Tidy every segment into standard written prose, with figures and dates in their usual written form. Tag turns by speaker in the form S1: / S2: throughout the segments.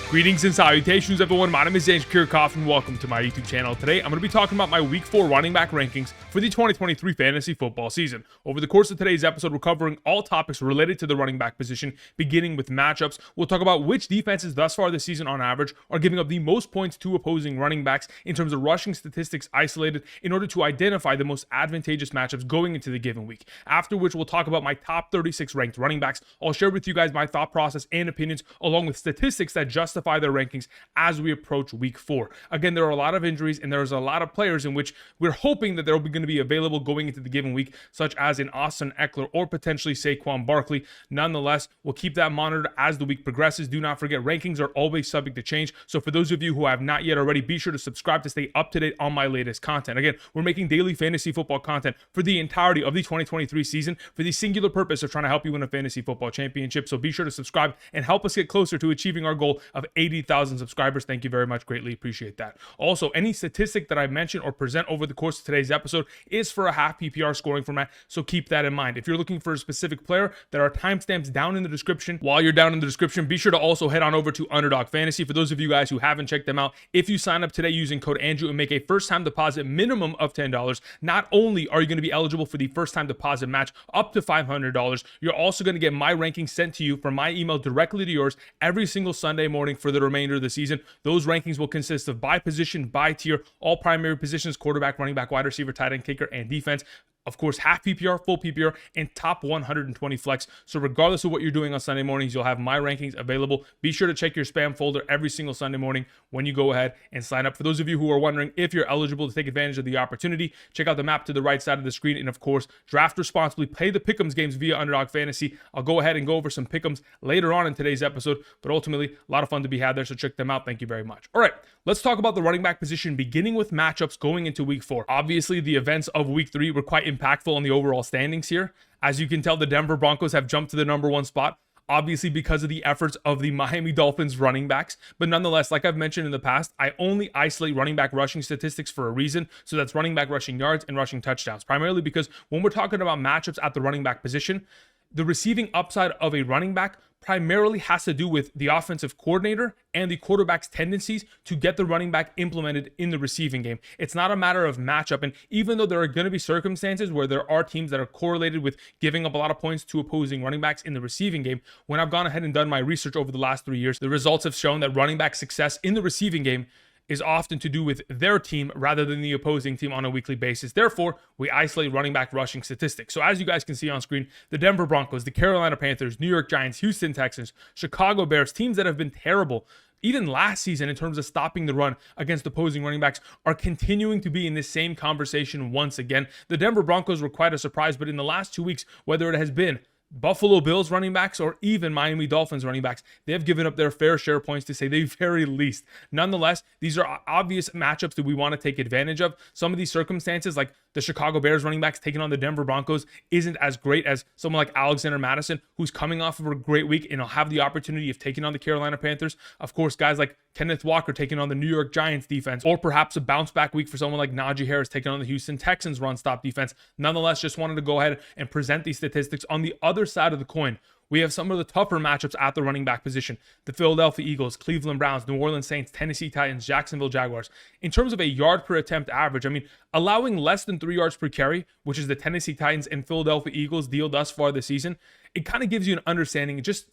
S1: Greetings and salutations, everyone. My name is Etienne Jr, and welcome to my YouTube channel. Today, I'm going to be talking about my Week 4 running back rankings for the 2023 fantasy football season. Over the course of today's episode, we're covering all topics related to the running back position, beginning with matchups. We'll talk about which defenses thus far this season on average are giving up the most points to opposing running backs in terms of rushing statistics isolated in order to identify the most advantageous matchups going into the given week. After which, we'll talk about my top 36 ranked running backs. I'll share with you guys my thought process and opinions along with statistics that justify their rankings as we approach week 4. Again, there are a lot of injuries and there's a lot of players in which we're hoping that they're going to be available going into the given week, such as in Austin Eckler or potentially Saquon Barkley. Nonetheless, we'll keep that monitored as the week progresses. Do not forget, rankings are always subject to change. So for those of you who have not yet already, be sure to subscribe to stay up to date on my latest content. Again, we're making daily fantasy football content for the entirety of the 2023 season for the singular purpose of trying to help you win a fantasy football championship. So be sure to subscribe and help us get closer to achieving our goal of 80,000 subscribers. Thank you very much. Greatly appreciate that. Also, any statistic that I mention or present over the course of today's episode is for a half PPR scoring format, so keep that in mind. If you're looking for a specific player, there are timestamps down in the description. While you're down in the description, be sure to also head on over to Underdog Fantasy. For those of you guys who haven't checked them out, if you sign up today using code Andrew and make a first-time deposit minimum of $10, not only are you going to be eligible for the first-time deposit match up to $500, you're also going to get my rankings sent to you from my email directly to yours every single Sunday morning for the remainder of the season. Those rankings will consist of by position, by tier, all primary positions: quarterback, running back, wide receiver, tight end, kicker, and defense. Of course, half PPR, full PPR, and top 120 flex. So regardless of what you're doing on Sunday mornings, you'll have my rankings available. Be sure to check your spam folder every single Sunday morning when you go ahead and sign up. For those of you who are wondering if you're eligible to take advantage of the opportunity, check out the map to the right side of the screen. And of course, draft responsibly, play the Pick'ems games via Underdog Fantasy. I'll go ahead and go over some Pick'ems later on in today's episode, but ultimately, a lot of fun to be had there, so check them out. Thank you very much. All right, let's talk about the running back position, beginning with matchups going into week 4. Obviously, the events of week 3 were quite impactful on the overall standings here. As you can tell, the Denver Broncos have jumped to the number 1 spot, obviously because of the efforts of the Miami Dolphins running backs. But nonetheless, like I've mentioned in the past, I only isolate running back rushing statistics for a reason. So that's running back rushing yards and rushing touchdowns, primarily because when we're talking about matchups at the running back position, the receiving upside of a running back primarily has to do with the offensive coordinator and the quarterback's tendencies to get the running back implemented in the receiving game. It's not a matter of matchup. And even though there are going to be circumstances where there are teams that are correlated with giving up a lot of points to opposing running backs in the receiving game, when I've gone ahead and done my research over the last 3 years, the results have shown that running back success in the receiving game is often to do with their team rather than the opposing team on a weekly basis. Therefore, we isolate running back rushing statistics. So as you guys can see on screen, the Denver Broncos, the Carolina Panthers, New York Giants, Houston Texans, Chicago Bears, teams that have been terrible even last season in terms of stopping the run against opposing running backs, are continuing to be in this same conversation once again. The Denver Broncos were quite a surprise, but in the last 2 weeks, whether it has been Buffalo Bills running backs or even Miami Dolphins running backs, they have given up their fair share of points, to say the very least. Nonetheless, these are obvious matchups that we want to take advantage of. Some of these circumstances, like the Chicago Bears running backs taking on the Denver Broncos, isn't as great as someone like Alexander Mattison, who's coming off of a great week and will have the opportunity of taking on the Carolina Panthers. Of course, guys like Kenneth Walker taking on the New York Giants defense, or perhaps a bounce back week for someone like Najee Harris taking on the Houston Texans run stop defense. Nonetheless, just wanted to go ahead and present these statistics. On the other side of the coin, we have some of the tougher matchups at the running back position: the Philadelphia Eagles, Cleveland Browns, New Orleans Saints, Tennessee Titans, Jacksonville Jaguars. In terms of a yard per attempt average, I mean, allowing less than 3 yards per carry, which is the Tennessee Titans and Philadelphia Eagles deal thus far this season, it kind of gives you an understanding just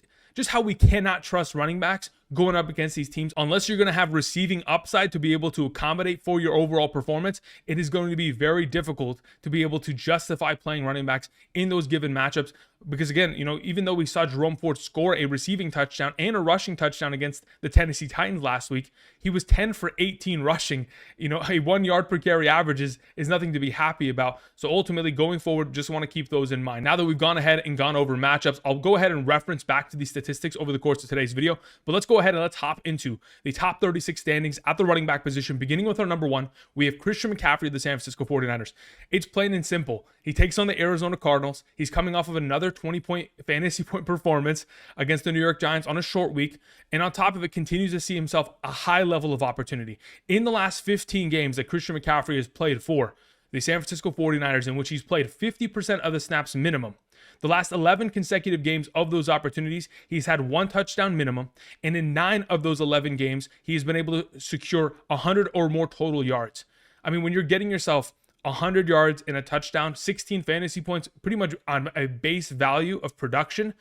S1: how we cannot trust running backs going up against these teams. Unless you're going to have receiving upside to be able to accommodate for your overall performance, it is going to be very difficult to be able to justify playing running backs in those given matchups. Because again, even though we saw Jerome Ford score a receiving touchdown and a rushing touchdown against the Tennessee Titans last week, he was 10 for 18 rushing. A 1 yard per carry average is nothing to be happy about. So ultimately, going forward, just want to keep those in mind. Now that we've gone ahead and gone over matchups, I'll go ahead and reference back to these statistics over the course of today's video. But let's go ahead and let's hop into the top 36 standings at the running back position. Beginning with our number 1, we have Christian McCaffrey of the San Francisco 49ers. It's plain and simple. He takes on the Arizona Cardinals. He's coming off of another 20-point fantasy point performance against the New York Giants on a short week. And on top of it, continues to see himself a high level of opportunity. In the last 15 games that Christian McCaffrey has played for the San Francisco 49ers, in which he's played 50% of the snaps minimum, The last 11 consecutive games of those opportunities, he's had 1 touchdown minimum, and in 9 of those 11 games, he's been able to secure 100 or more total yards. I mean, when you're getting yourself 100 yards and a touchdown, 16 fantasy points, pretty much on a base value of production,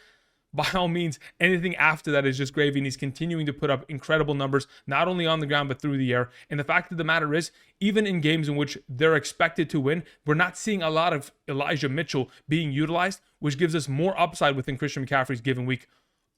S1: by all means, anything after that is just gravy, and he's continuing to put up incredible numbers, not only on the ground, but through the air. And the fact of the matter is, even in games in which they're expected to win, we're not seeing a lot of Elijah Mitchell being utilized, which gives us more upside within Christian McCaffrey's given week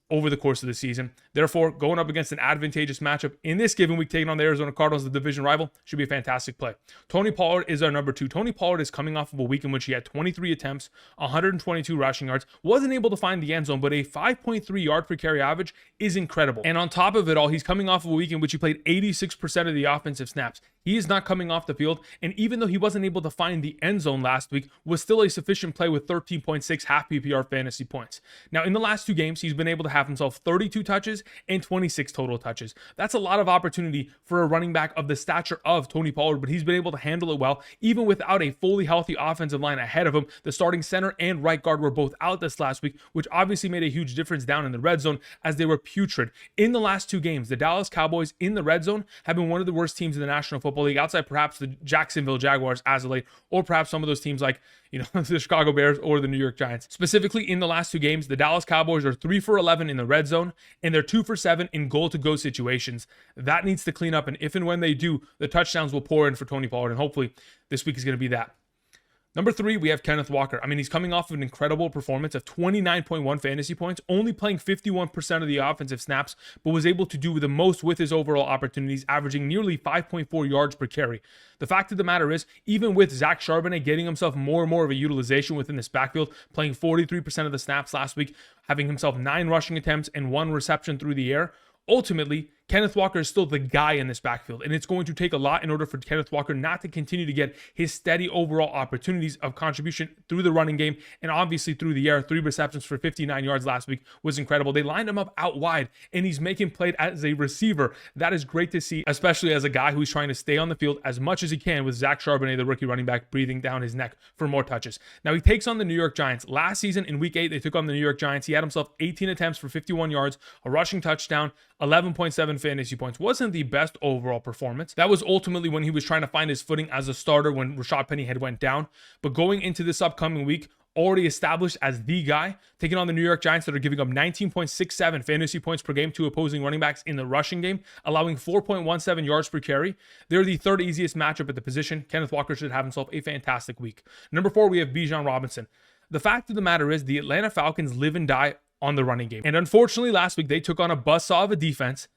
S1: over the course of the season. Therefore, going up against an advantageous matchup in this given week, taking on the Arizona Cardinals, the division rival, should be a fantastic play. Tony Pollard is our number 2. Tony Pollard is coming off of a week in which he had 23 attempts, 122 rushing yards, wasn't able to find the end zone, but a 5.3 yard per carry average is incredible. And on top of it all, he's coming off of a week in which he played 86% of the offensive snaps. He is not coming off the field, and even though he wasn't able to find the end zone last week, was still a sufficient play with 13.6 half PPR fantasy points. Now, in the last 2 games, he's been able to have himself 32 touches and 26 total touches. That's a lot of opportunity for a running back of the stature of Tony Pollard, but he's been able to handle it well, even without a fully healthy offensive line ahead of him. The starting center and right guard were both out this last week, which obviously made a huge difference down in the red zone as they were putrid. In the last 2 games, the Dallas Cowboys in the red zone have been one of the worst teams in the National Football League, outside perhaps the Jacksonville Jaguars as of late, or perhaps some of those teams like, the Chicago Bears or the New York Giants. Specifically, in the last 2 games, the Dallas Cowboys are 3 for 11 in the red zone, and they're 2 for 7 in goal-to-go situations. That needs to clean up, and if and when they do, the touchdowns will pour in for Tony Pollard, and hopefully this week is going to be that. Number 3, we have Kenneth Walker. I mean, he's coming off of an incredible performance of 29.1 fantasy points, only playing 51% of the offensive snaps, but was able to do the most with his overall opportunities, averaging nearly 5.4 yards per carry. The fact of the matter is, even with Zach Charbonnet getting himself more and more of a utilization within this backfield, playing 43% of the snaps last week, having himself 9 rushing attempts and 1 reception through the air, ultimately, Kenneth Walker is still the guy in this backfield, and it's going to take a lot in order for Kenneth Walker not to continue to get his steady overall opportunities of contribution through the running game and obviously through the air. 3 receptions for 59 yards last week was incredible. They lined him up out wide, and he's making plays as a receiver. That is great to see, especially as a guy who's trying to stay on the field as much as he can with Zach Charbonnet, the rookie running back, breathing down his neck for more touches. Now, he takes on the New York Giants. Last season in Week 8, they took on the New York Giants. He had himself 18 attempts for 51 yards, a rushing touchdown, 11.7 fantasy points. Wasn't the best overall performance. That was ultimately when he was trying to find his footing as a starter when Rashad Penny had went down. But going into this upcoming week, already established as the guy, taking on the New York Giants that are giving up 19.67 fantasy points per game to opposing running backs in the rushing game, allowing 4.17 yards per carry. They're the 3rd easiest matchup at the position. Kenneth Walker should have himself a fantastic week. Number 4, we have Bijan Robinson. The fact of the matter is, the Atlanta Falcons live and die on the running game. And unfortunately, last week, they took on a buzzsaw of a defense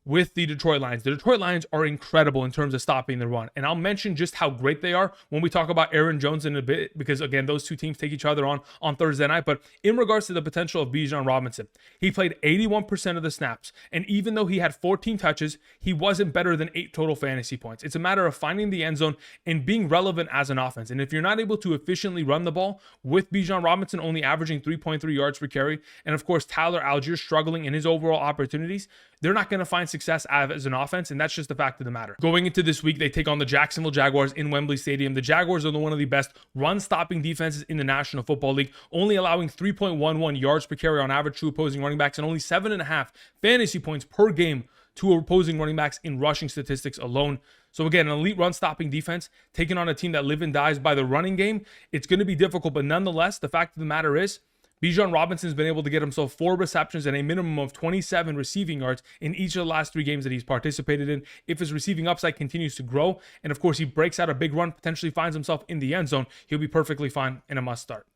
S1: with the Detroit Lions. The Detroit Lions are incredible in terms of stopping the run. And I'll mention just how great they are when we talk about Aaron Jones in a bit, because again, those 2 teams take each other on Thursday night. But in regards to the potential of Bijan Robinson, he played 81% of the snaps. And even though he had 14 touches, he wasn't better than 8 total fantasy points. It's a matter of finding the end zone and being relevant as an offense. And if you're not able to efficiently run the ball with Bijan Robinson only averaging 3.3 yards per carry, and of course, Tyler Algier struggling in his overall opportunities, they're not going to find success as an offense, and that's just the fact of the matter. Going into this week, they take on the Jacksonville Jaguars in Wembley Stadium. The Jaguars are one of the best run-stopping defenses in the National Football League, only allowing 3.11 yards per carry on average to opposing running backs and only 7.5 fantasy points per game to opposing running backs in rushing statistics alone. So again, an elite run-stopping defense taking on a team that live and dies by the running game. It's going to be difficult, but nonetheless, the fact of the matter is, Bijan Robinson has been able to get himself 4 receptions and a minimum of 27 receiving yards in each of the last 3 games that he's participated in. If his receiving upside continues to grow, and of course he breaks out a big run, potentially finds himself in the end zone, he'll be perfectly fine and a must start.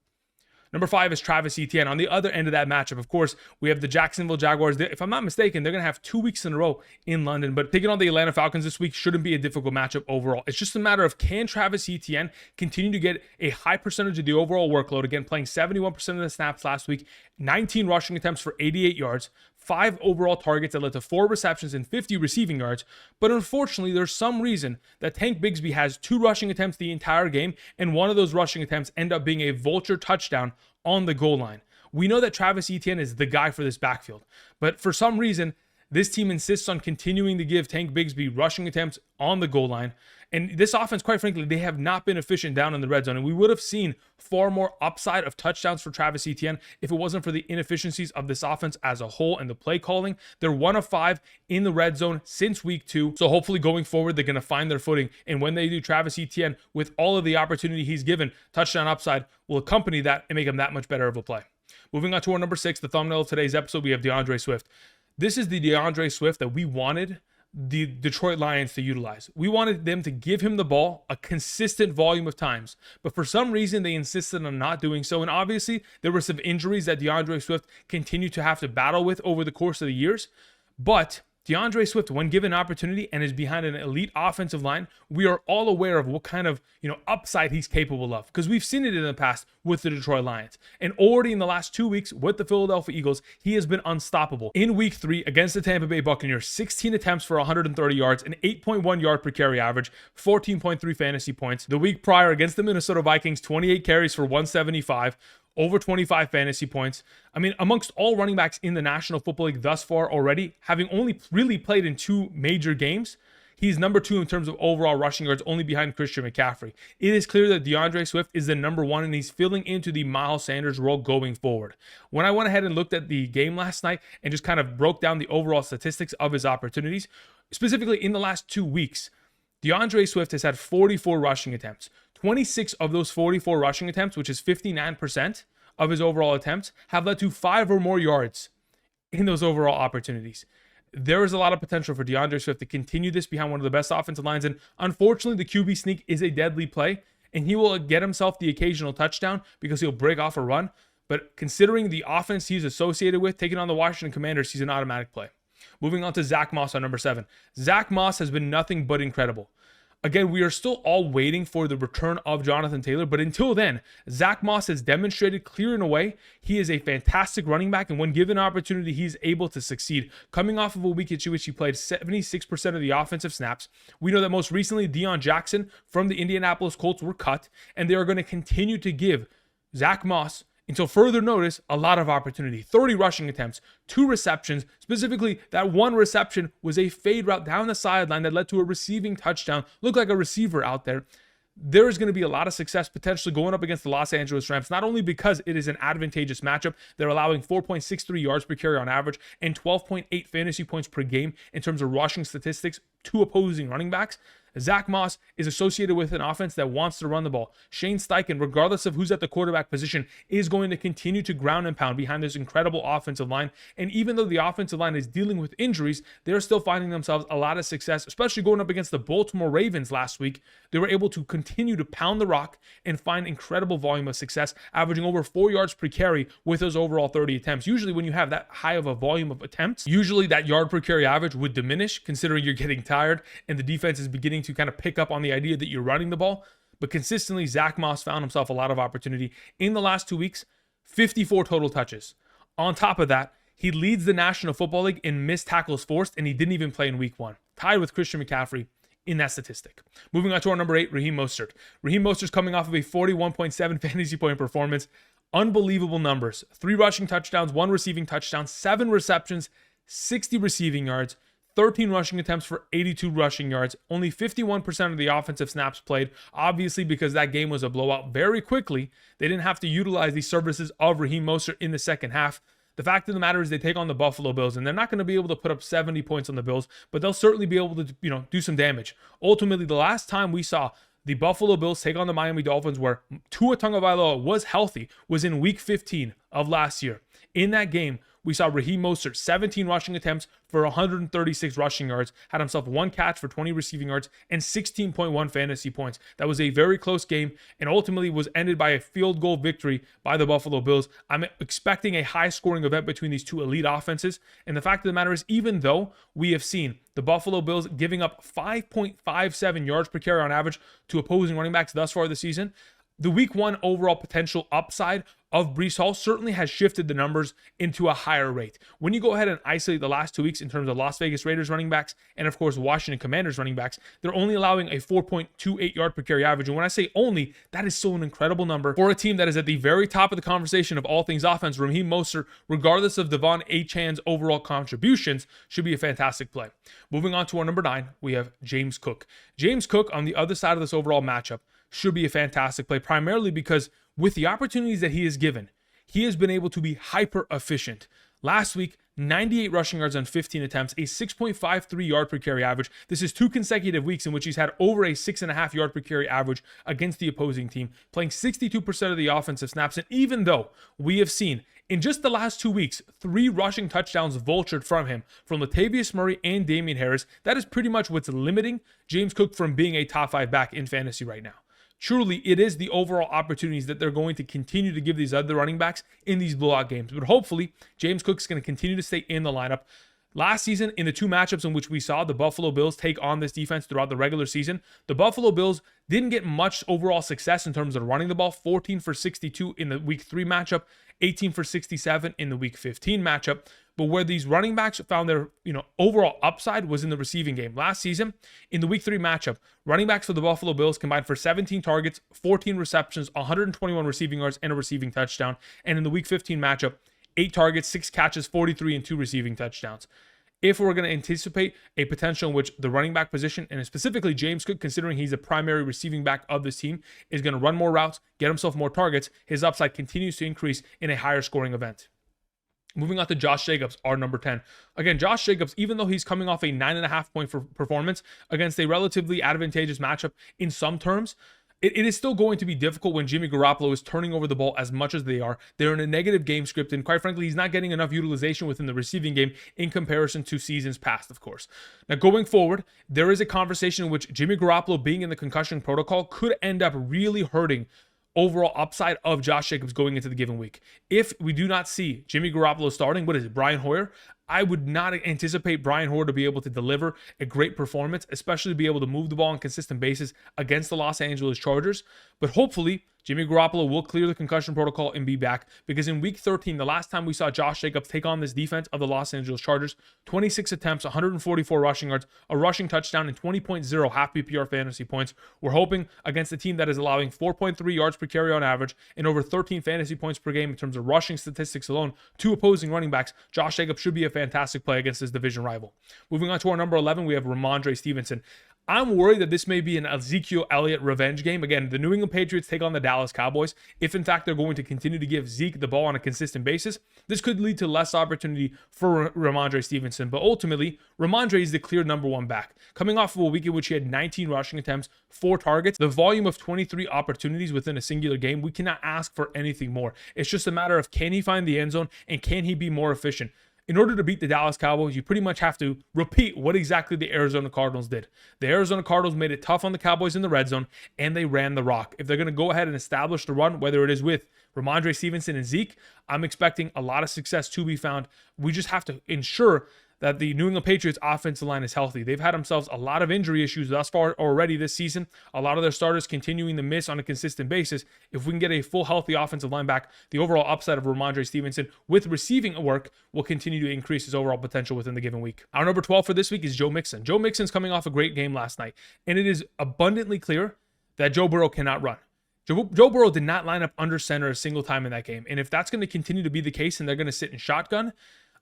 S1: Number 5 is Travis Etienne. On the other end of that matchup, of course, we have the Jacksonville Jaguars. If I'm not mistaken, they're going to have 2 weeks in a row in London, but taking on the Atlanta Falcons this week shouldn't be a difficult matchup overall. It's just a matter of, can Travis Etienne continue to get a high percentage of the overall workload, again, playing 71% of the snaps last week, 19 rushing attempts for 88 yards, 5 overall targets that led to 4 receptions and 50 receiving yards. But unfortunately, there's some reason that Tank Bigsby has 2 rushing attempts the entire game, and one of those rushing attempts end up being a vulture touchdown on the goal line. We know that Travis Etienne is the guy for this backfield, but for some reason, this team insists on continuing to give Tank Bigsby rushing attempts on the goal line. And this offense, quite frankly, they have not been efficient down in the red zone. And we would have seen far more upside of touchdowns for Travis Etienne if it wasn't for the inefficiencies of this offense as a whole and the play calling. They're 1 of 5 in the red zone since week 2. So hopefully going forward, they're going to find their footing. And when they do, Travis Etienne, with all of the opportunity he's given, touchdown upside will accompany that and make him that much better of a play. Moving on to our number 6, the thumbnail of today's episode, we have DeAndre Swift. This is the DeAndre Swift that we wanted the Detroit Lions to utilize. We wanted them to give him the ball a consistent volume of times, but for some reason they insisted on not doing so. And obviously there were some injuries that DeAndre Swift continued to have to battle with over the course of the years. But DeAndre Swift, when given opportunity and is behind an elite offensive line, we are all aware of what kind of, upside he's capable of, because we've seen it in the past with the Detroit Lions. And already in the last 2 weeks with the Philadelphia Eagles, he has been unstoppable. In week 3 against the Tampa Bay Buccaneers, 16 attempts for 130 yards, an 8.1 yard per carry average, 14.3 fantasy points. The week prior against the Minnesota Vikings, 28 carries for 175. Over 25 fantasy points. I mean, amongst all running backs in the National Football League thus far already, having only really played in 2 major games, he's number 2 in terms of overall rushing yards, only behind Christian McCaffrey. It is clear that DeAndre Swift is the number 1, and he's filling into the Miles Sanders role going forward. When I went ahead and looked at the game last night and just kind of broke down the overall statistics of his opportunities, specifically in the last 2 weeks, DeAndre Swift has had 44 rushing attempts. 26 of those 44 rushing attempts, which is 59% of his overall attempts, have led to 5 or more yards in those overall opportunities. There is a lot of potential for DeAndre Swift to continue this behind one of the best offensive lines. And unfortunately, the QB sneak is a deadly play, and he will get himself the occasional touchdown because he'll break off a run. But considering the offense he's associated with, taking on the Washington Commanders, he's an automatic play. Moving on to Zack Moss on number 7. Zack Moss has been nothing but incredible. Again, we are still all waiting for the return of Jonathan Taylor, but until then, Zack Moss has demonstrated clear and away he is a fantastic running back, and when given opportunity, he's able to succeed. Coming off of a week in which he played 76% of the offensive snaps, we know that most recently Deion Jackson from the Indianapolis Colts were cut, and they are going to continue to give Zack Moss, until further notice, a lot of opportunity. 30 rushing attempts, 2 receptions. Specifically, that 1 reception was a fade route down the sideline that led to a receiving touchdown. Looked like a receiver out there. There is going to be a lot of success potentially going up against the Los Angeles Rams, not only because it is an advantageous matchup, they're allowing 4.63 yards per carry on average and 12.8 fantasy points per game in terms of rushing statistics to opposing running backs. Zack Moss is associated with an offense that wants to run the ball. Shane Steichen, regardless of who's at the quarterback position, is going to continue to ground and pound behind this incredible offensive line. And even though the offensive line is dealing with injuries, they're still finding themselves a lot of success, especially going up against the Baltimore Ravens last week. They were able to continue to pound the rock and find incredible volume of success, averaging over 4 yards per carry with those overall 30 attempts. Usually when you have that high of a volume of attempts, usually that yard per carry average would diminish, considering you're getting tired and the defense is beginning to kind of pick up on the idea that you're running the ball. But consistently, Zack Moss found himself a lot of opportunity. In the last 2 weeks, 54 total touches. On top of that, he leads the National Football League in missed tackles forced, and he didn't even play in week 1. Tied with Christian McCaffrey in that statistic. Moving on to our number 8, Raheem Mostert. Raheem Mostert's coming off of a 41.7 fantasy point performance. Unbelievable numbers. 3 rushing touchdowns, 1 receiving touchdown, 7 receptions, 60 receiving yards, 13 rushing attempts for 82 rushing yards, only 51% of the offensive snaps played, obviously because that game was a blowout very quickly. They didn't have to utilize the services of Raheem Mostert in the second half. The fact of the matter is they take on the Buffalo Bills, and they're not going to be able to put up 70 points on the Bills, but they'll certainly be able to, do some damage. Ultimately, the last time we saw the Buffalo Bills take on the Miami Dolphins where Tua Tagovailoa was healthy was in week 15 of last year. In that game, we saw Raheem Mostert, 17 rushing attempts for 136 rushing yards, had himself 1 catch for 20 receiving yards, and 16.1 fantasy points. That was a very close game and ultimately was ended by a field goal victory by the Buffalo Bills. I'm expecting a high-scoring event between these two elite offenses. And the fact of the matter is, even though we have seen the Buffalo Bills giving up 5.57 yards per carry on average to opposing running backs thus far this season, The week 1 overall potential upside of Breece Hall certainly has shifted the numbers into a higher rate. When you go ahead and isolate the last 2 weeks in terms of Las Vegas Raiders running backs and of course Washington Commanders running backs, they're only allowing a 4.28 yard per carry average. And when I say only, that is still an incredible number for a team that is at the very top of the conversation of all things offense. Raheem Mostert, regardless of Devon Achane's overall contributions, should be a fantastic play. Moving on to our number 9, we have James Cook. James Cook on the other side of this overall matchup should be a fantastic play, primarily because with the opportunities that he is given, he has been able to be hyper efficient. Last week, 98 rushing yards on 15 attempts, a 6.53 yard per carry average. This is 2 consecutive weeks in which he's had over a 6.5 yard per carry average against the opposing team, playing 62% of the offensive snaps. And even though we have seen in just the last 2 weeks, 3 rushing touchdowns vultured from him, from Latavius Murray and Dameon Harris, that is pretty much what's limiting James Cook from being a top 5 back in fantasy right now. Truly, it is the overall opportunities that they're going to continue to give these other running backs in these blowout games. But hopefully, James Cook's going to continue to stay in the lineup. Last season, in the 2 matchups in which we saw the Buffalo Bills take on this defense throughout the regular season, the Buffalo Bills didn't get much overall success in terms of running the ball. 14 for 62 in the week 3 matchup, 18 for 67 in the week 15 matchup. But where these running backs found their overall upside was in the receiving game. Last season, in the week 3 matchup, running backs for the Buffalo Bills combined for 17 targets, 14 receptions, 121 receiving yards, and a receiving touchdown. And in the week 15 matchup, 8 targets, 6 catches, 43 and 2 receiving touchdowns. If we're going to anticipate a potential in which the running back position, and specifically James Cook, considering he's the primary receiving back of this team, is going to run more routes, get himself more targets, his upside continues to increase in a higher scoring event. Moving on to Josh Jacobs, our number 10. Again, Josh Jacobs, even though he's coming off a 9.5 point performance against a relatively advantageous matchup in some terms, it is still going to be difficult when Jimmy Garoppolo is turning over the ball as much as they are. They're in a negative game script, and quite frankly, he's not getting enough utilization within the receiving game in comparison to seasons past, of course. Now, going forward, there is a conversation in which Jimmy Garoppolo being in the concussion protocol could end up really hurting overall upside of Josh Jacobs going into the given week. If we do not see Jimmy Garoppolo starting, Brian Hoyer, I would not anticipate Brian Hoyer to be able to deliver a great performance, especially to be able to move the ball on a consistent basis against the Los Angeles Chargers. But hopefully, Jimmy Garoppolo will clear the concussion protocol and be back, because in week 13, the last time we saw Josh Jacobs take on this defense of the Los Angeles Chargers, 26 attempts, 144 rushing yards, a rushing touchdown, and 20.0 half PPR fantasy points. We're hoping against a team that is allowing 4.3 yards per carry on average and over 13 fantasy points per game in terms of rushing statistics alone to opposing running backs. Josh Jacobs should be a fantastic play against his division rival. Moving on to our number 11, we have Rhamondre Stevenson. I'm worried that this may be an Ezekiel Elliott revenge game. Again, the New England Patriots take on the Dallas Cowboys. If, in fact, they're going to continue to give Zeke the ball on a consistent basis, this could lead to less opportunity for Rhamondre Stevenson. But ultimately, Rhamondre is the clear number 1 back. Coming off of a week in which he had 19 rushing attempts, 4 targets, the volume of 23 opportunities within a singular game, we cannot ask for anything more. It's just a matter of, can he find the end zone and can he be more efficient? In order to beat the Dallas Cowboys, you pretty much have to repeat what exactly the Arizona Cardinals did. The Arizona Cardinals made it tough on the Cowboys in the red zone, and they ran the rock. If they're going to go ahead and establish the run, whether it is with Rhamondre Stevenson and Zeke, I'm expecting a lot of success to be found. We just have to ensure that the New England Patriots offensive line is healthy. They've had themselves a lot of injury issues thus far already this season. A lot of their starters continuing to miss on a consistent basis. If we can get a full healthy offensive line back, the overall upside of Rhamondre Stevenson with receiving work will continue to increase his overall potential within the given week. Our number 12 for this week is Joe Mixon. Joe Mixon's coming off a great game last night, and it is abundantly clear that Joe Burrow cannot run. Joe Burrow did not line up under center a single time in that game. And if that's going to continue to be the case and they're going to sit in shotgun,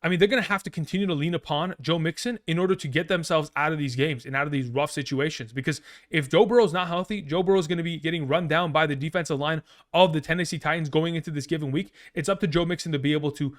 S1: they're going to have to continue to lean upon Joe Mixon in order to get themselves out of these games and out of these rough situations. Because if Joe Burrow's not healthy, Joe Burrow's going to be getting run down by the defensive line of the Tennessee Titans going into this given week. It's up to Joe Mixon to be able to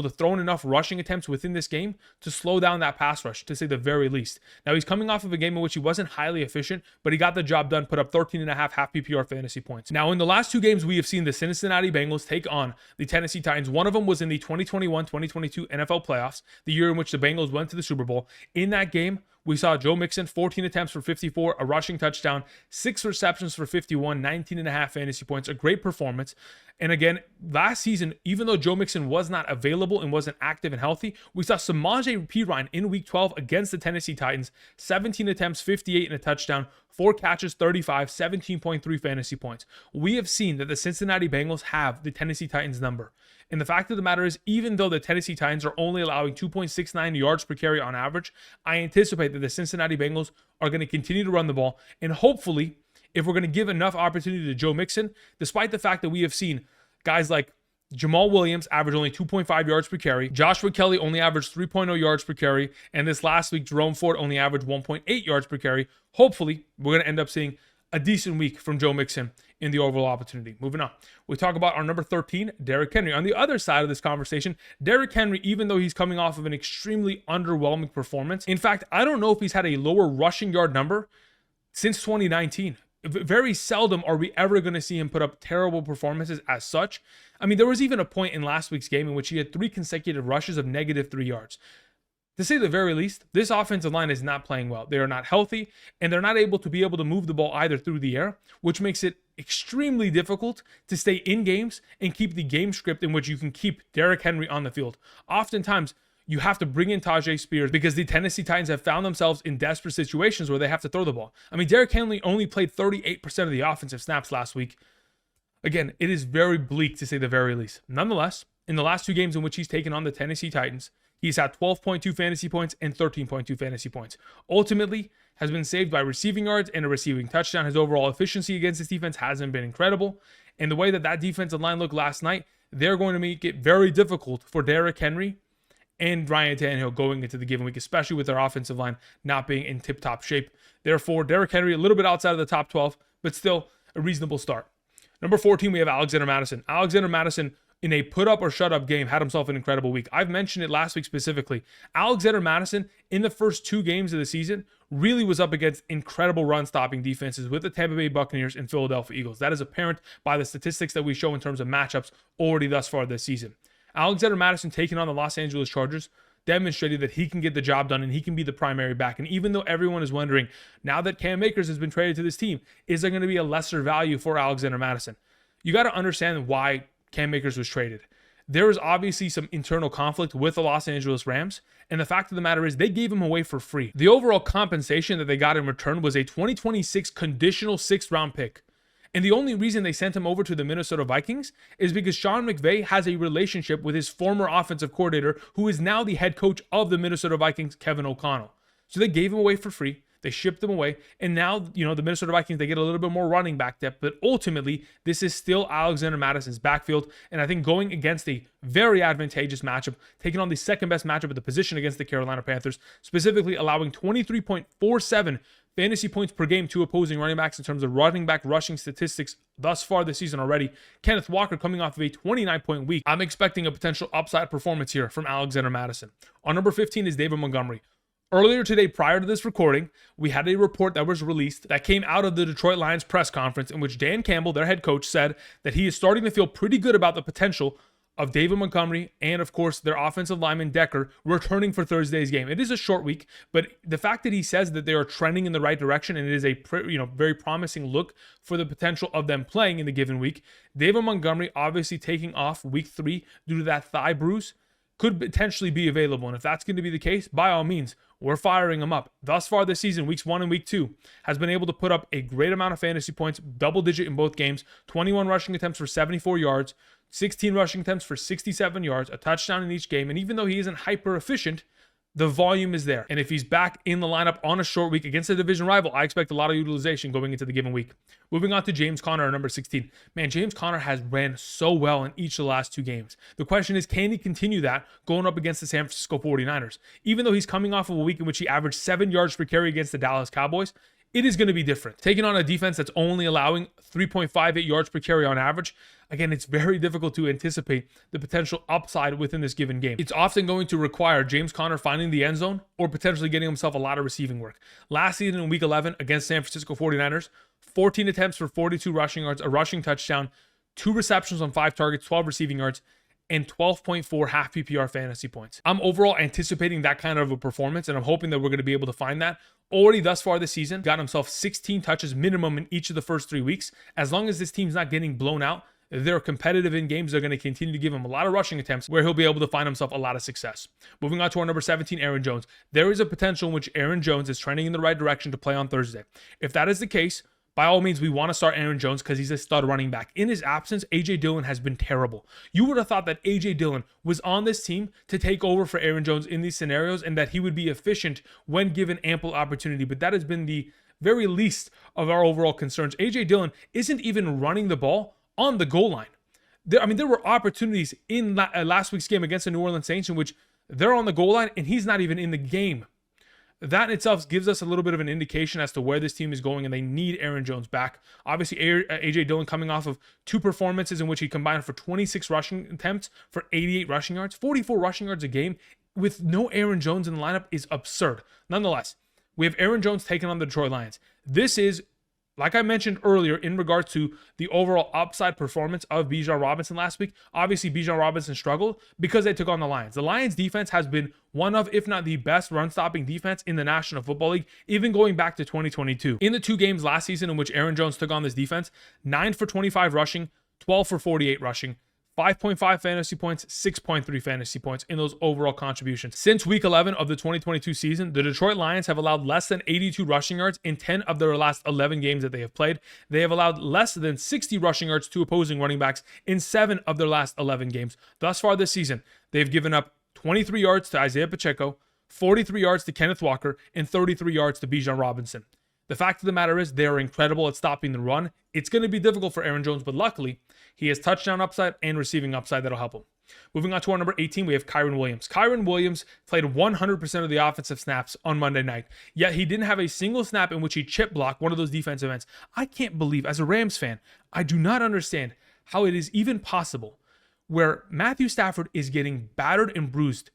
S1: throw in enough rushing attempts within this game to slow down that pass rush, to say the very least. Now, he's coming off of a game in which he wasn't highly efficient, but he got the job done, put up 13.5 half PPR fantasy points. Now, in the last 2 games, we have seen the Cincinnati Bengals take on the Tennessee Titans. One of them was in the 2021-2022 NFL playoffs, the year in which the Bengals went to the Super Bowl. In that game, we saw Joe Mixon, 14 attempts for 54, a rushing touchdown, 6 receptions for 51, 19.5 fantasy points, a great performance. And again, last season, even though Joe Mixon was not available and wasn't active and healthy, we saw Samaje Perine in week 12 against the Tennessee Titans, 17 attempts, 58 and a touchdown, 4 catches, 35, 17.3 fantasy points. We have seen that the Cincinnati Bengals have the Tennessee Titans number. And the fact of the matter is, even though the Tennessee Titans are only allowing 2.69 yards per carry on average, I anticipate that the Cincinnati Bengals are going to continue to run the ball. And hopefully, if we're going to give enough opportunity to Joe Mixon, despite the fact that we have seen guys like Jahmyr Williams average only 2.5 yards per carry, Joshua Kelley only averaged 3.0 yards per carry, and this last week, Jerome Ford only averaged 1.8 yards per carry. Hopefully, we're going to end up seeing a decent week from Joe Mixon in the overall opportunity. Moving on, we talk about our number 13, Derrick Henry. On the other side of this conversation, Derrick Henry, even though he's coming off of an extremely underwhelming performance, in fact, I don't know if he's had a lower rushing yard number since 2019. Very seldom are we ever going to see him put up terrible performances as such. I mean, there was even a point in last week's game in which he had 3 consecutive rushes of -3 yards. To say the very least, this offensive line is not playing well. They are not healthy, and they're not able to move the ball either through the air, which makes it extremely difficult to stay in games and keep the game script in which you can keep Derrick Henry on the field. Oftentimes, you have to bring in Tyjae Spears because the Tennessee Titans have found themselves in desperate situations where they have to throw the ball. I mean, Derrick Henry only played 38% of the offensive snaps last week. Again, it is very bleak to say the very least. Nonetheless, in the last 2 games in which he's taken on the Tennessee Titans, he's had 12.2 fantasy points and 13.2 fantasy points. Ultimately, has been saved by receiving yards and a receiving touchdown. His overall efficiency against this defense hasn't been incredible. And the way that defensive line looked last night, they're going to make it very difficult for Derrick Henry and Ryan Tannehill going into the given week, especially with their offensive line not being in tip-top shape. Therefore, Derrick Henry a little bit outside of the top 12, but still a reasonable start. Number 14, we have Alexander Mattison. Alexander Mattison, in a put-up or shut-up game, had himself an incredible week. I've mentioned it last week specifically. Alexander Mattison, in the first 2 games of the season, really was up against incredible run-stopping defenses with the Tampa Bay Buccaneers and Philadelphia Eagles. That is apparent by the statistics that we show in terms of matchups already thus far this season. Alexander Mattison taking on the Los Angeles Chargers demonstrated that he can get the job done and he can be the primary back. And even though everyone is wondering, now that Cam Akers has been traded to this team, is there going to be a lesser value for Alexander Mattison? You got to understand why Cam Akers was traded. There was obviously some internal conflict with the Los Angeles Rams, and the fact of the matter is they gave him away for free. The overall compensation that they got in return was a 2026 conditional 6th-round pick. And the only reason they sent him over to the Minnesota Vikings is because Sean McVay has a relationship with his former offensive coordinator, who is now the head coach of the Minnesota Vikings, Kevin O'Connell. So they gave him away for free. They shipped them away. And now, the Minnesota Vikings, they get a little bit more running back depth. But ultimately, this is still Alexander Mattison's backfield. And I think going against a very advantageous matchup, taking on the second best matchup at the position against the Carolina Panthers, specifically allowing 23.47 fantasy points per game to opposing running backs in terms of running back rushing statistics thus far this season already. Kenneth Walker coming off of a 29-point week. I'm expecting a potential upside performance here from Alexander Mattison. On number 15 is David Montgomery. Earlier today, prior to this recording, we had a report that was released that came out of the Detroit Lions press conference in which Dan Campbell, their head coach, said that he is starting to feel pretty good about the potential of David Montgomery and, of course, their offensive lineman Decker returning for Thursday's game. It is a short week, but the fact that he says that they are trending in the right direction and it is a very promising look for the potential of them playing in the given week. David Montgomery obviously taking off week 3 due to that thigh bruise could potentially be available. And if that's going to be the case, by all means, we're firing him up. Thus far this season, weeks 1 and week 2, has been able to put up a great amount of fantasy points, double digit in both games, 21 rushing attempts for 74 yards, 16 rushing attempts for 67 yards, a touchdown in each game. And even though he isn't hyper efficient, the volume is there. And if he's back in the lineup on a short week against a division rival, I expect a lot of utilization going into the given week. Moving on to James Conner, number 16. Man, James Conner has ran so well in each of the last 2 games. The question is, can he continue that going up against the San Francisco 49ers? Even though he's coming off of a week in which he averaged 7 yards per carry against the Dallas Cowboys, it is going to be different. Taking on a defense that's only allowing 3.58 yards per carry on average, again, it's very difficult to anticipate the potential upside within this given game. It's often going to require James Conner finding the end zone or potentially getting himself a lot of receiving work. Last season in week 11 against San Francisco 49ers, 14 attempts for 42 rushing yards, a rushing touchdown, 2 receptions on 5 targets, 12 receiving yards, and 12.4 half PPR fantasy points. I'm overall anticipating that kind of a performance, and I'm hoping that we're going to be able to find that. Already thus far this season, got himself 16 touches minimum in each of the first 3 weeks. As long as this team's not getting blown out, they're competitive in games. They're going to continue to give him a lot of rushing attempts where he'll be able to find himself a lot of success. Moving on to our number 17, Aaron Jones. There is a potential in which Aaron Jones is trending in the right direction to play on Thursday. If that is the case, by all means, we want to start Aaron Jones because he's a stud running back. In his absence, A.J. Dillon has been terrible. You would have thought that A.J. Dillon was on this team to take over for Aaron Jones in these scenarios and that he would be efficient when given ample opportunity, but that has been the very least of our overall concerns. A.J. Dillon isn't even running the ball on the goal line. There were opportunities in last week's game against the New Orleans Saints in which they're on the goal line and he's not even in the game. That in itself gives us a little bit of an indication as to where this team is going, and they need Aaron Jones back. Obviously, A.J. Dillon coming off of 2 performances in which he combined for 26 rushing attempts for 88 rushing yards, 44 rushing yards a game with no Aaron Jones in the lineup is absurd. Nonetheless, we have Aaron Jones taking on the Detroit Lions. This is, like I mentioned earlier, in regards to the overall upside performance of Bijan Robinson last week. Obviously, Bijan Robinson struggled because they took on the Lions. The Lions defense has been one of, if not the best run-stopping defense in the National Football League, even going back to 2022. In the 2 games last season in which Aaron Jones took on this defense, 9 for 25 rushing, 12 for 48 rushing, 5.5 fantasy points, 6.3 fantasy points in those overall contributions. Since week 11 of the 2022 season, the Detroit Lions have allowed less than 82 rushing yards in 10 of their last 11 games that they have played. They have allowed less than 60 rushing yards to opposing running backs in 7 of their last 11 games. Thus far this season, they've given up 23 yards to Isiah Pacheco, 43 yards to Kenneth Walker, and 33 yards to Bijan Robinson. The fact of the matter is they are incredible at stopping the run. It's going to be difficult for Aaron Jones, but luckily, he has touchdown upside and receiving upside that'll help him. Moving on to our number 18, we have Kyren Williams. Kyren Williams played 100% of the offensive snaps on Monday night, yet he didn't have a single snap in which he chip blocked one of those defensive ends. I can't believe, as a Rams fan, I do not understand how it is even possible where Matthew Stafford is getting battered and bruised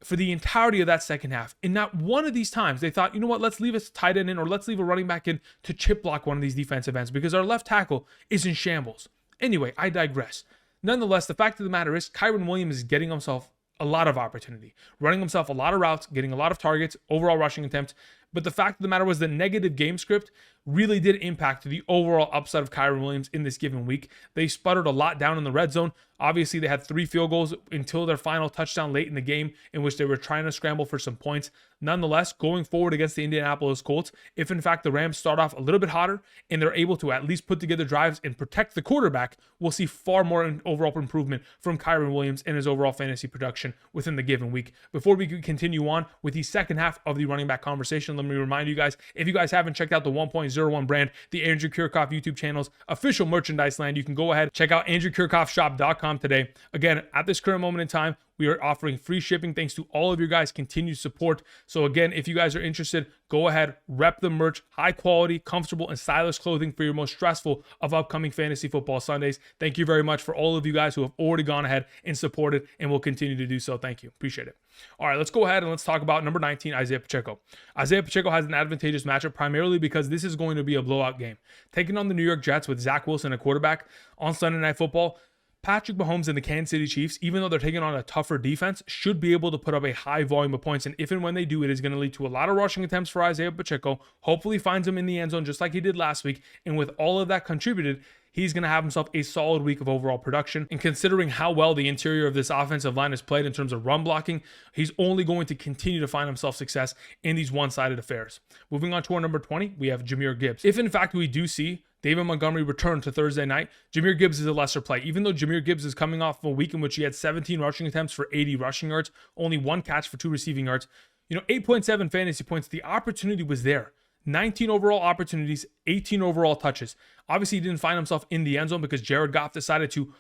S1: for the entirety of that second half. And not one of these times they thought, you know what, let's leave a tight end in or let's leave a running back in to chip block one of these defensive ends because our left tackle is in shambles. Anyway, I digress. Nonetheless, the fact of the matter is Kyren Williams is getting himself a lot of opportunity, running himself a lot of routes, getting a lot of targets, overall rushing attempts. But the fact of the matter was the negative game script really did impact the overall upside of Kyren Williams in this given week. They sputtered a lot down in the red zone. Obviously, they had 3 field goals until their final touchdown late in the game in which they were trying to scramble for some points. Nonetheless, going forward against the Indianapolis Colts, if in fact the Rams start off a little bit hotter and they're able to at least put together drives and protect the quarterback, we'll see far more overall improvement from Kyren Williams and his overall fantasy production within the given week. Before we continue on with the second half of the running back conversation, let me remind you guys, if you guys haven't checked out the 1.01 brand, the Andrew Kirchhoff YouTube channel's official merchandise line, you can go ahead, check out AndrewKirchhoffShop.com today. Again, at this current moment in time, we are offering free shipping thanks to all of your guys' continued support. So again, if you guys are interested, go ahead, rep the merch, high quality, comfortable, and stylish clothing for your most stressful of upcoming fantasy football Sundays. Thank you very much for all of you guys who have already gone ahead and supported and will continue to do so. Thank you. Appreciate it. All right, let's go ahead and let's talk about number 19, Isiah Pacheco. Isiah Pacheco has an advantageous matchup primarily because this is going to be a blowout game. Taking on the New York Jets with Zack Wilson at quarterback on Sunday Night Football, Patrick Mahomes and the Kansas City Chiefs, even though they're taking on a tougher defense, should be able to put up a high volume of points. And if and when they do, it is going to lead to a lot of rushing attempts for Isiah Pacheco. Hopefully finds him in the end zone just like he did last week. And with all of that contributed, he's going to have himself a solid week of overall production. And considering how well the interior of this offensive line is played in terms of run blocking, he's only going to continue to find himself success in these one-sided affairs. Moving on to our number 20, we have Jahmyr Gibbs. If in fact we do see David Montgomery return to Thursday night, Jahmyr Gibbs is a lesser play. Even though Jahmyr Gibbs is coming off a week in which he had 17 rushing attempts for 80 rushing yards, only 1 catch for 2 receiving yards, 8.7 fantasy points, the opportunity was there. 19 overall opportunities, 18 overall touches. Obviously, he didn't find himself in the end zone because Jared Goff decided to,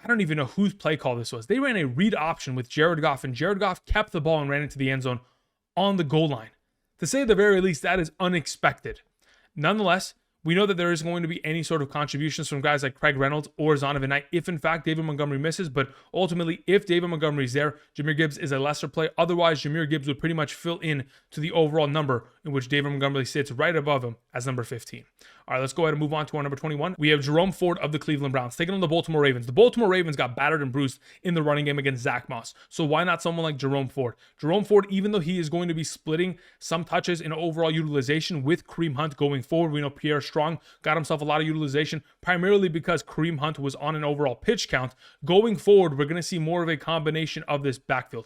S1: I don't even know whose play call this was. They ran a read option with Jared Goff, and Jared Goff kept the ball and ran into the end zone on the goal line. To say the very least, that is unexpected. Nonetheless, we know that there isn't going to be any sort of contributions from guys like Craig Reynolds or Zonovan Knight if, in fact, David Montgomery misses. But ultimately, if David Montgomery is there, Jahmyr Gibbs is a lesser play. Otherwise, Jahmyr Gibbs would pretty much fill in to the overall number in which David Montgomery sits right above him as number 15. All right, let's go ahead and move on to our number 21. We have Jerome Ford of the Cleveland Browns taking on the Baltimore Ravens. The Baltimore Ravens got battered and bruised in the running game against Zack Moss. So why not someone like Jerome Ford? Jerome Ford, even though he is going to be splitting some touches in overall utilization with Kareem Hunt going forward, we know Pierre Strong got himself a lot of utilization, primarily because Kareem Hunt was on an overall pitch count. Going forward, we're going to see more of a combination of this backfield.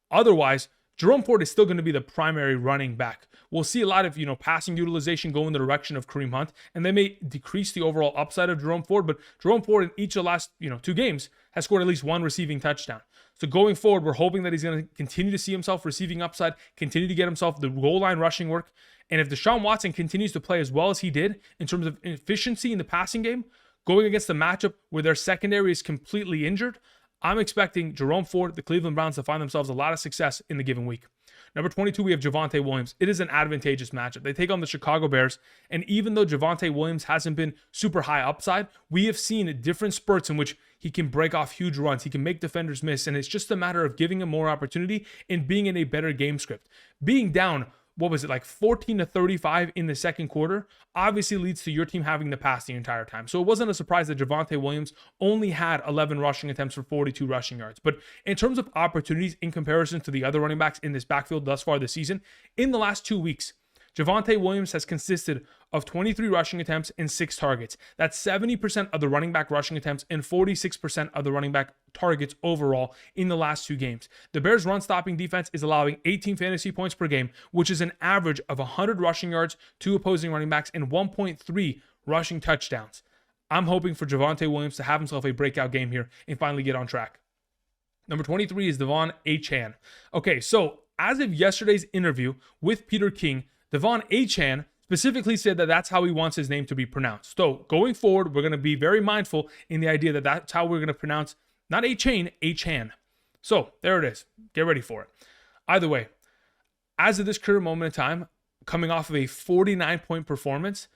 S1: Otherwise, Jerome Ford is still going to be the primary running back. We'll see a lot of, passing utilization go in the direction of Kareem Hunt, and they may decrease the overall upside of Jerome Ford, but Jerome Ford in each of the last, 2 games has scored at least one receiving touchdown. So going forward, we're hoping that he's going to continue to see himself receiving upside, continue to get himself the goal line rushing work. And if Deshaun Watson continues to play as well as he did in terms of efficiency in the passing game, going against the matchup where their secondary is completely injured, I'm expecting Jerome Ford, the Cleveland Browns, to find themselves a lot of success in the given week. Number 22, we have Javonte Williams. It is an advantageous matchup. They take on the Chicago Bears, and even though Javonte Williams hasn't been super high upside, we have seen different spurts in which he can break off huge runs. He can make defenders miss, and it's just a matter of giving him more opportunity and being in a better game script. Being down, 14-35 in the second quarter, obviously leads to your team having to pass the entire time. So it wasn't a surprise that Javonte Williams only had 11 rushing attempts for 42 rushing yards. But in terms of opportunities in comparison to the other running backs in this backfield thus far this season, in the last 2 weeks, Javonte Williams has consisted of 23 rushing attempts and 6 targets. That's 70% of the running back rushing attempts and 46% of the running back targets overall in the last 2 games. The Bears' run-stopping defense is allowing 18 fantasy points per game, which is an average of 100 rushing yards to opposing running backs and 1.3 rushing touchdowns. I'm hoping for Javonte Williams to have himself a breakout game here and finally get on track. Number 23 is Achane. Okay, so as of yesterday's interview with Peter King, Achane specifically said that that's how he wants his name to be pronounced. So going forward, we're going to be very mindful in the idea that that's how we're going to pronounce, not Achane. So there it is. Get ready for it. Either way, as of this current moment in time, coming off of a 49-point performance,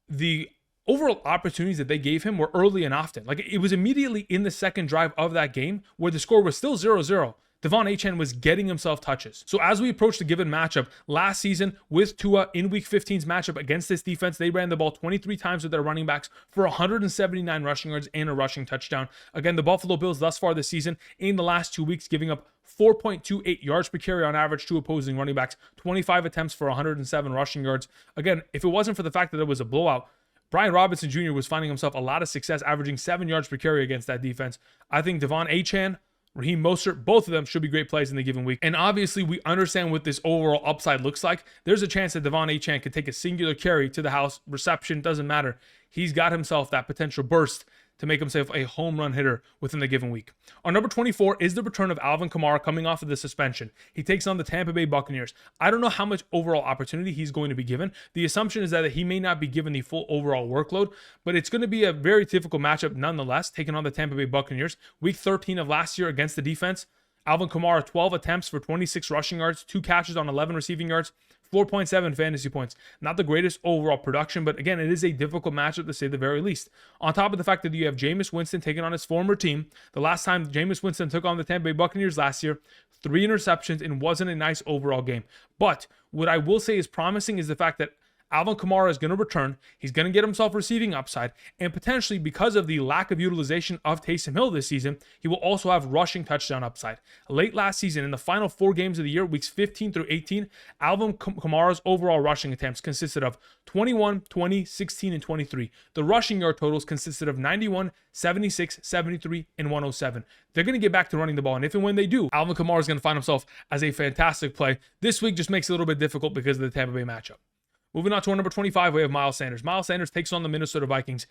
S1: the overall opportunities that they gave him were early and often. Like, it was immediately in the second drive of that game where the score was still 0-0. Achane was getting himself touches. So as we approach the given matchup, last season with Tua in Week 15's matchup against this defense, they ran the ball 23 times with their running backs for 179 rushing yards and a rushing touchdown. Again, the Buffalo Bills thus far this season, in the last 2 weeks, giving up 4.28 yards per carry on average to opposing running backs, 25 attempts for 107 rushing yards. Again, if it wasn't for the fact that it was a blowout, Bijan Robinson Jr. was finding himself a lot of success, averaging 7 yards per carry against that defense. I think Achane, Raheem Mostert, both of them should be great plays in the given week. And obviously, we understand what this overall upside looks like. There's a chance that Achane could take a singular carry to the house, reception, doesn't matter. He's got himself that potential burst to make himself a home run hitter within the given week. Our number 24 is the return of Alvin Kamara coming off of the suspension. He takes on the Tampa Bay Buccaneers. I don't know how much overall opportunity he's going to be given. The assumption is that he may not be given the full overall workload, but it's going to be a very difficult matchup nonetheless, taking on the Tampa Bay Buccaneers. Week 13 of last year against the defense, Alvin Kamara, 12 attempts for 26 rushing yards, 2 catches on 11 receiving yards, 4.7 fantasy points. Not the greatest overall production, but again, it is a difficult matchup to say the very least. On top of the fact that you have Jameis Winston taking on his former team. The last time Jameis Winston took on the Tampa Bay Buccaneers last year, 3 interceptions and wasn't a nice overall game. But what I will say is promising is the fact that Alvin Kamara is going to return. He's going to get himself receiving upside, and potentially because of the lack of utilization of Taysom Hill this season, he will also have rushing touchdown upside. Late last season, in the final 4 games of the year, weeks 15 through 18, Alvin Kamara's overall rushing attempts consisted of 21, 20, 16, and 23. The rushing yard totals consisted of 91, 76, 73, and 107. They're going to get back to running the ball, and if and when they do, Alvin Kamara is going to find himself as a fantastic play. This week just makes it a little bit difficult because of the Tampa Bay matchup. Moving on to our number 25, we have Miles Sanders. Miles Sanders takes on the Minnesota Vikings.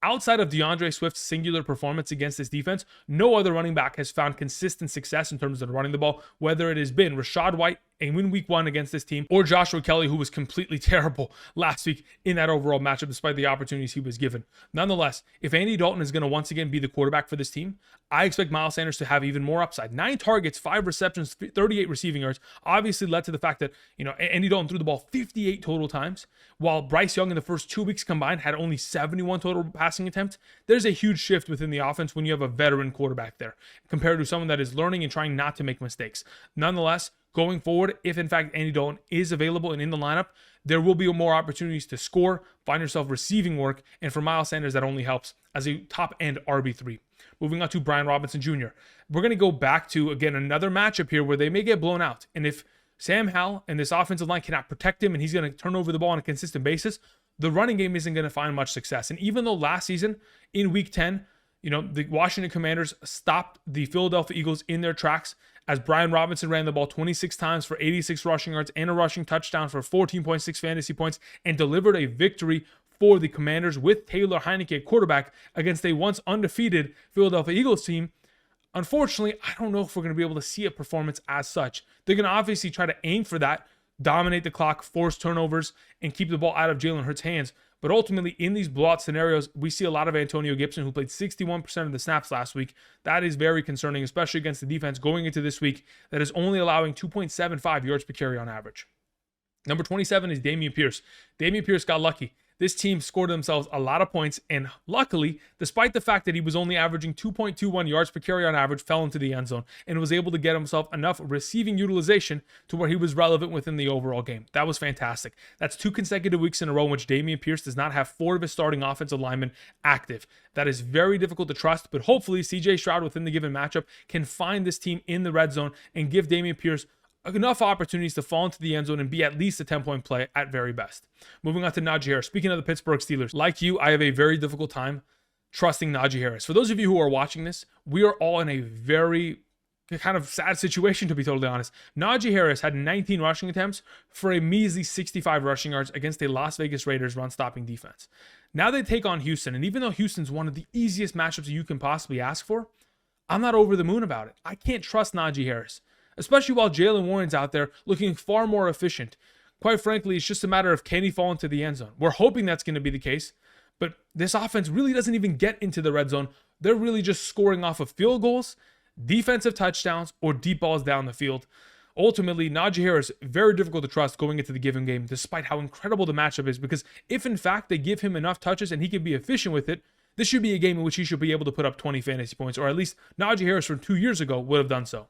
S1: Outside of DeAndre Swift's singular performance against this defense, no other running back has found consistent success in terms of running the ball, whether it has been Rachaad White in week 1 against this team, or Joshua Kelley, who was completely terrible last week in that overall matchup, despite the opportunities he was given. Nonetheless, if Andy Dalton is going to once again be the quarterback for this team, I expect Miles Sanders to have even more upside. 9 targets, 5 receptions, 38 receiving yards, obviously led to the fact that, Andy Dalton threw the ball 58 total times, while Bryce Young in the first 2 weeks combined had only 71 total passing attempts. There's a huge shift within the offense when you have a veteran quarterback there, compared to someone that is learning and trying not to make mistakes. Nonetheless, going forward, if in fact Andy Dalton is available and in the lineup, there will be more opportunities to score, find yourself receiving work, and for Miles Sanders, that only helps as a top-end RB3. Moving on to Bijan Robinson Jr. We're going to go back to, again, another matchup here where they may get blown out. And if Sam Howell and this offensive line cannot protect him and he's going to turn over the ball on a consistent basis, the running game isn't going to find much success. And even though last season, in Week 10, the Washington Commanders stopped the Philadelphia Eagles in their tracks as Bijan Robinson ran the ball 26 times for 86 rushing yards and a rushing touchdown for 14.6 fantasy points and delivered a victory for the Commanders with Taylor Heinicke at quarterback against a once undefeated Philadelphia Eagles team. Unfortunately, I don't know if we're going to be able to see a performance as such. They're going to obviously try to aim for that, dominate the clock, force turnovers, and keep the ball out of Jalen Hurts' hands. But ultimately, in these blowout scenarios, we see a lot of Antonio Gibson, who played 61% of the snaps last week. That is very concerning, especially against the defense going into this week that is only allowing 2.75 yards per carry on average. Number 27 is Dameon Pierce. Dameon Pierce got lucky. This team scored themselves a lot of points, and luckily, despite the fact that he was only averaging 2.21 yards per carry on average, fell into the end zone and was able to get himself enough receiving utilization to where he was relevant within the overall game. That was fantastic. That's 2 consecutive weeks in a row in which Dameon Pierce does not have 4 of his starting offensive linemen active. That is very difficult to trust, but hopefully CJ Stroud within the given matchup can find this team in the red zone and give Dameon Pierce enough opportunities to fall into the end zone and be at least a 10-point play at very best. Moving on to Najee Harris. Speaking of the Pittsburgh Steelers, like you, I have a very difficult time trusting Najee Harris. For those of you who are watching this, we are all in a very kind of sad situation, to be totally honest. Najee Harris had 19 rushing attempts for a measly 65 rushing yards against a Las Vegas Raiders run-stopping defense. Now they take on Houston, and even though Houston's one of the easiest matchups you can possibly ask for, I'm not over the moon about it. I can't trust Najee Harris, especially while Jaylen Warren's out there looking far more efficient. Quite frankly, it's just a matter of can he fall into the end zone. We're hoping that's going to be the case, but this offense really doesn't even get into the red zone. They're really just scoring off of field goals, defensive touchdowns, or deep balls down the field. Ultimately, Najee Harris, very difficult to trust going into the given game, despite how incredible the matchup is, because if in fact they give him enough touches and he can be efficient with it, this should be a game in which he should be able to put up 20 fantasy points, or at least Najee Harris from 2 years ago would have done so.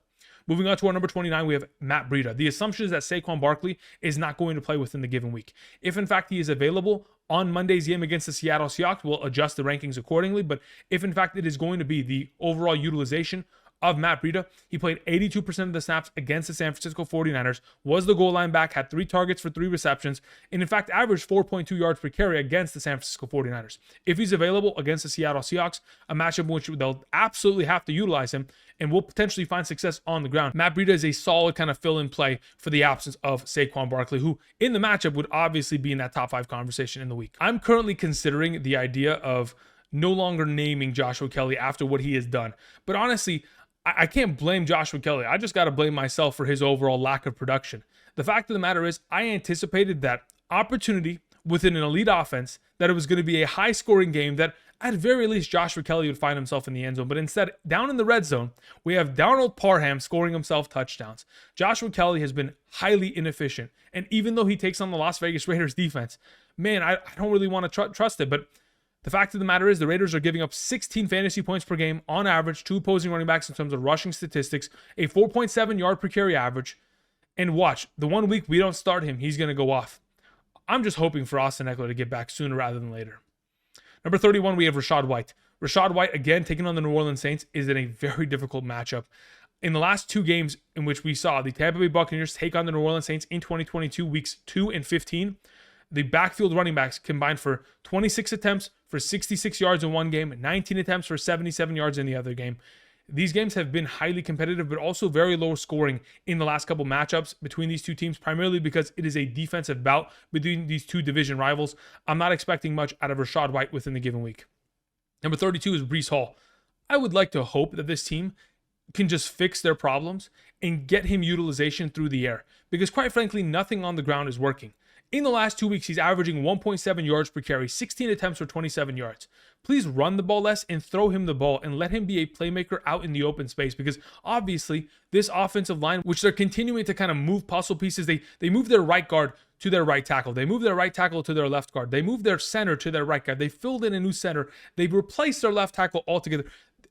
S1: Moving on to our number 29, we have Matt Breida. The assumption is that Saquon Barkley is not going to play within the given week. If in fact he is available on Monday's game against the Seattle Seahawks, we'll adjust the rankings accordingly. But if in fact it is going to be the overall utilization of Matt Breida, he played 82% of the snaps against the San Francisco 49ers, was the goal line back, had 3 targets for 3 receptions, and in fact averaged 4.2 yards per carry against the San Francisco 49ers. If he's available against the Seattle Seahawks, a matchup in which they'll absolutely have to utilize him and will potentially find success on the ground, Matt Breida is a solid kind of fill-in play for the absence of Saquon Barkley, who in the matchup would obviously be in that top 5 conversation in the week. I'm currently considering the idea of no longer naming Joshua Kelley after what he has done, but honestly, I can't blame Joshua Kelley. I just got to blame myself for his overall lack of production. The fact of the matter is, I anticipated that opportunity within an elite offense, that it was going to be a high-scoring game, that at very least Joshua Kelley would find himself in the end zone. But instead, down in the red zone, we have Donald Parham scoring himself touchdowns. Joshua Kelley has been highly inefficient. And even though he takes on the Las Vegas Raiders defense, man, I don't really want to trust it. But the fact of the matter is the Raiders are giving up 16 fantasy points per game on average to opposing running backs in terms of rushing statistics, a 4.7 yard per carry average. And watch, the 1 week we don't start him, he's going to go off. I'm just hoping for Austin Ekeler to get back sooner rather than later. Number 31, we have Rachaad White. Rachaad White, again, taking on the New Orleans Saints, is in a very difficult matchup. In the last 2 games in which we saw the Tampa Bay Buccaneers take on the New Orleans Saints in 2022, weeks 2 and 15, the backfield running backs combined for 26 attempts for 66 yards in one game, 19 attempts for 77 yards in the other game. These games have been highly competitive, but also very low scoring in the last couple matchups between these two teams, primarily because it is a defensive bout between these two division rivals. I'm not expecting much out of Rachaad White within the given week. Number 32 is Breece Hall. I would like to hope that this team can just fix their problems and get him utilization through the air, because quite frankly, nothing on the ground is working. In the last 2 weeks, he's averaging 1.7 yards per carry, 16 attempts for 27 yards. Please run the ball less and throw him the ball and let him be a playmaker out in the open space, because obviously this offensive line, which they're continuing to kind of move puzzle pieces, they move their right guard to their right tackle. They move their right tackle to their left guard. They move their center to their right guard. They filled in a new center. They've replaced their left tackle altogether.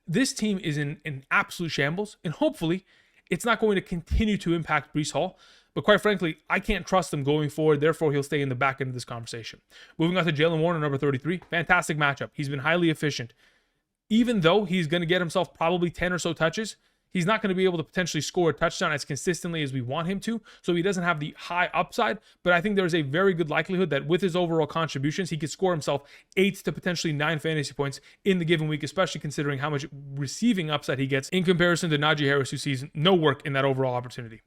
S1: This team is in absolute shambles, and hopefully it's not going to continue to impact Breece Hall. But quite frankly, I can't trust him going forward. Therefore, he'll stay in the back end of this conversation. Moving on to Jaylen Warren, number 33. Fantastic matchup. He's been highly efficient. Even though he's going to get himself probably 10 or so touches, he's not going to be able to potentially score a touchdown as consistently as we want him to. So he doesn't have the high upside. But I think there's a very good likelihood that with his overall contributions, he could score himself 8 to potentially 9 fantasy points in the given week, especially considering how much receiving upside he gets in comparison to Najee Harris, who sees no work in that overall opportunity.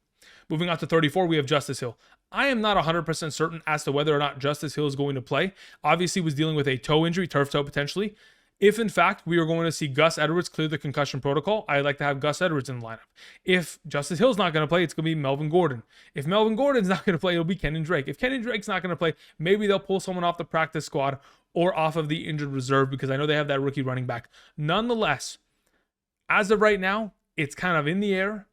S1: Moving on to 34, we have Justice Hill. I am not 100% certain as to whether or not Justice Hill is going to play. Obviously, he was dealing with a toe injury, turf toe potentially. If, in fact, we are going to see Gus Edwards clear the concussion protocol, I'd like to have Gus Edwards in the lineup. If Justice Hill's not going to play, it's going to be Melvin Gordon. If Melvin Gordon's not going to play, it'll be Kenyon Drake. If Kenyon Drake's not going to play, maybe they'll pull someone off the practice squad or off of the injured reserve because I know they have that rookie running back. Nonetheless, as of right now, it's kind of in the air.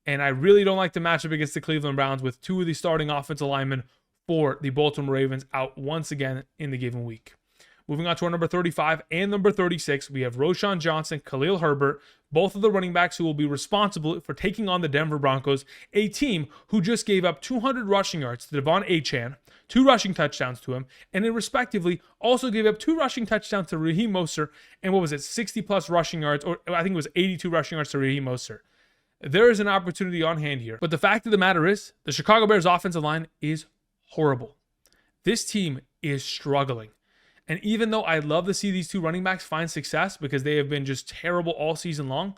S1: And I really don't like the matchup against the Cleveland Browns with 2 of the starting offensive linemen for the Baltimore Ravens out once again in the given week. Moving on to our number 35 and number 36, we have Roschon Johnson, Khalil Herbert, both of the running backs who will be responsible for taking on the Denver Broncos, a team who just gave up 200 rushing yards to Devon Achane, 2 rushing touchdowns to him, and then respectively also gave up 2 rushing touchdowns to Raheem Mostert, and 60+ rushing yards, or I think it was 82 rushing yards to Raheem Mostert. There is an opportunity on hand here. But the fact of the matter is, the Chicago Bears offensive line is horrible. This team is struggling. And even though I'd love to see these 2 running backs find success because they have been just terrible all season long,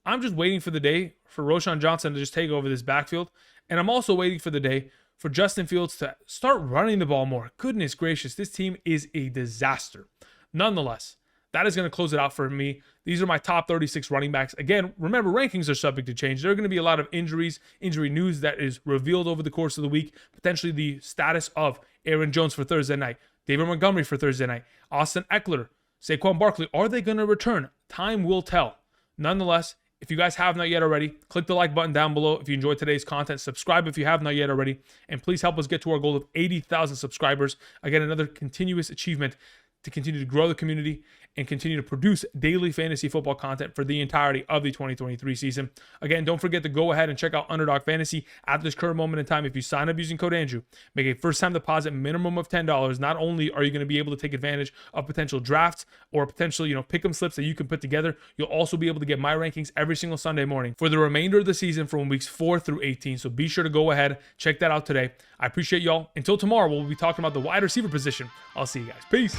S1: I'm just waiting for the day for Roschon Johnson to just take over this backfield. And I'm also waiting for the day for Justin Fields to start running the ball more. Goodness gracious, this team is a disaster. Nonetheless, that is going to close it out for me. These are my top 36 running backs. Again, remember, rankings are subject to change. There are going to be a lot of injuries, injury news that is revealed over the course of the week. Potentially the status of Aaron Jones for Thursday night, David Montgomery for Thursday night, Austin Eckler, Saquon Barkley. Are they going to return? Time will tell. Nonetheless, if you guys have not yet already, click the like button down below if you enjoyed today's content. Subscribe if you have not yet already. And please help us get to our goal of 80,000 subscribers. Again, another continuous achievement to continue to grow the community and continue to produce daily fantasy football content for the entirety of the 2023 season. Again, don't forget to go ahead and check out Underdog Fantasy at this current moment in time. If you sign up using code Andrew, make a first-time deposit minimum of $10. Not only are you going to be able to take advantage of potential drafts or potential, pick-em slips that you can put together, you'll also be able to get my rankings every single Sunday morning for the remainder of the season from weeks 4 through 18. So be sure to go ahead, check that out today. I appreciate y'all. Until tomorrow, we'll be talking about the wide receiver position. I'll see you guys. Peace.